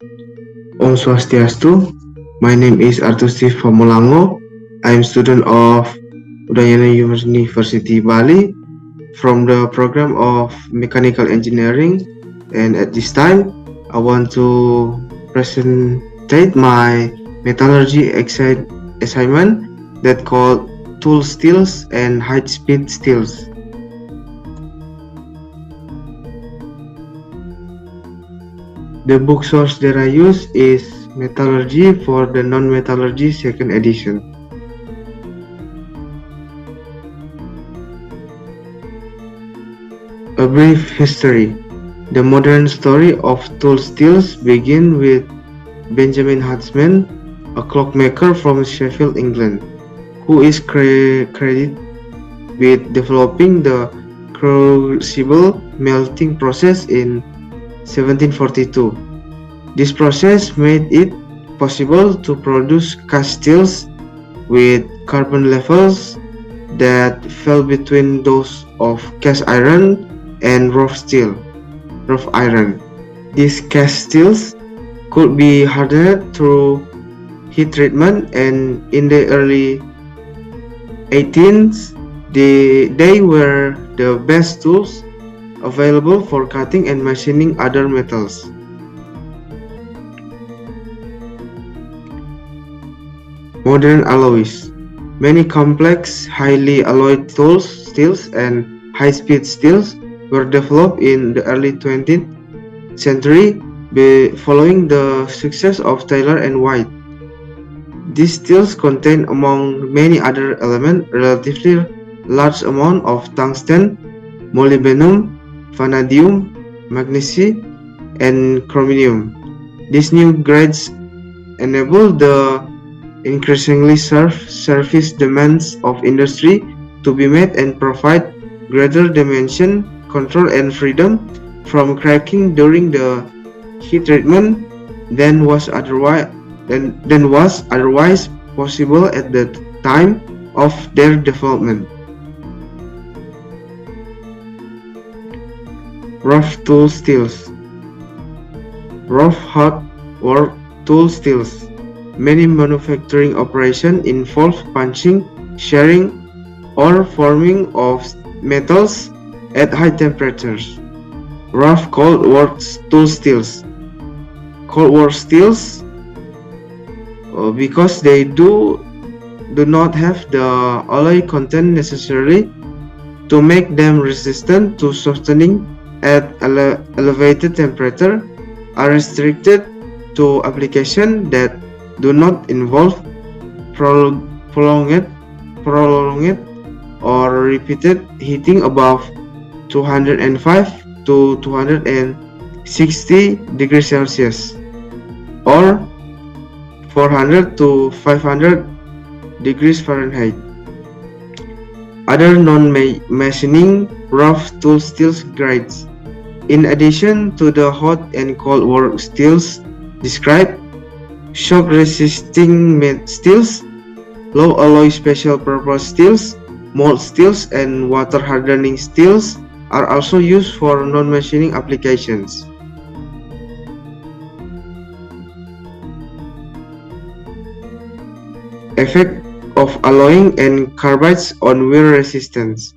Om Swastiastu. My name is Artusti Famulango. I am student of Udayana University Bali from the program of Mechanical Engineering, and at this time I want to present my metallurgy assignment that called tool steels and high speed steels. The book source that I use is Metallurgy for the Non-Metallurgy Second Edition. A brief history. The modern story of tool steels begins with Benjamin Huntsman, a clockmaker from Sheffield, England, who is credited with developing the crucible melting process in 1742. This process made it possible to produce cast steels with carbon levels that fell between those of cast iron and rough iron. These cast steels could be hardened through heat treatment, and in the early 18th, they were the best tools available for cutting and machining other metals. Modern alloys. Many complex, highly alloyed tools, steels, and high-speed steels were developed in the early 20th century following the success of Taylor and White. These steels contain, among many other elements, relatively large amount of tungsten, molybdenum, vanadium, magnesium, and chromium. These new grades enable the increasingly surface demands of industry to be met and provide greater dimension, control, and freedom from cracking during the heat treatment than was otherwise possible at the time of their development. Rough tool steels. Rough hot work tool steels. Many manufacturing operations involve punching, shearing, or forming of metals at high temperatures. Rough cold work tool steels. Cold work steels, because they do not have the alloy content necessary to make them resistant to softening at elevated temperature, are restricted to applications that do not involve prolonged or repeated heating above 205 to 260 degrees Celsius or 400 to 500 degrees Fahrenheit. Other non-machining rough tool steels grades. In addition to the hot and cold work steels described, shock-resisting steels, low-alloy special-purpose steels, mold steels, and water-hardening steels are also used for non-machining applications. Effect of alloying and carbides on wear resistance.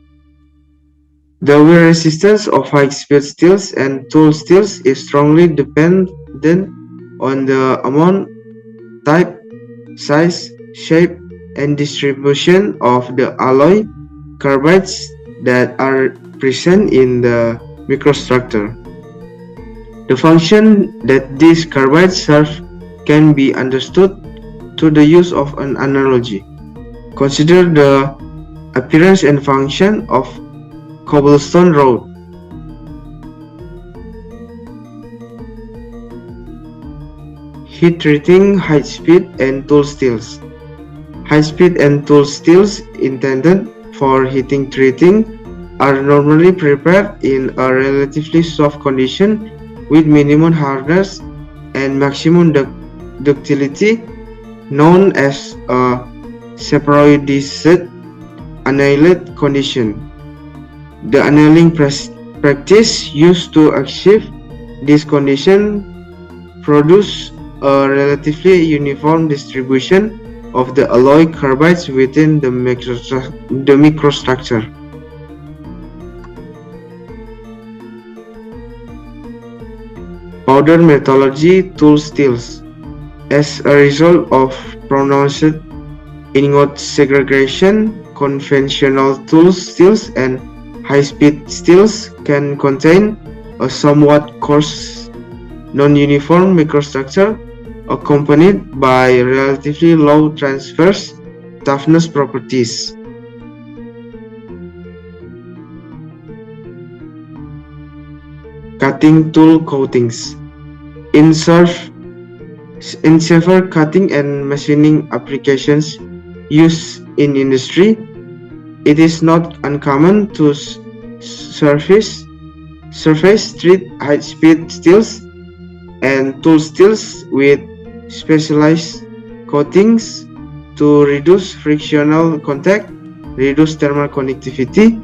The wear resistance of high-speed steels and tool steels is strongly dependent on the amount, type, size, shape, and distribution of the alloy carbides that are present in the microstructure. The function that these carbides serve can be understood through the use of an analogy. Consider the appearance and function of cobblestone road. Heat treating high-speed and tool steels. High-speed and tool steels intended for heating treating are normally prepared in a relatively soft condition with minimum hardness and maximum ductility, known as a separoidized annealed condition. The annealing practice used to achieve this condition produce a relatively uniform distribution of the alloy carbides within the microstructure. Powder metallurgy tool steels. As a result of pronounced ingot segregation, conventional tool steels and high-speed steels can contain a somewhat coarse, non-uniform microstructure accompanied by relatively low transverse toughness properties. Cutting tool coatings. In several cutting and machining applications used in industry, it is not uncommon to surface street high-speed steels and tool steels with specialized coatings to reduce frictional contact, reduce thermal conductivity,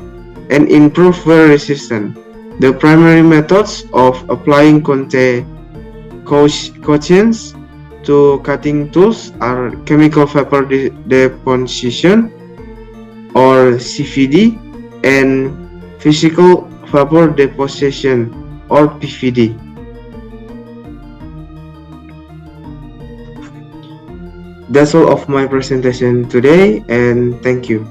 and improve wear resistance. The primary methods of applying coatings to cutting tools are chemical vapor deposition or CVD and physical vapor deposition or PVD. That's all of my presentation today, and thank you.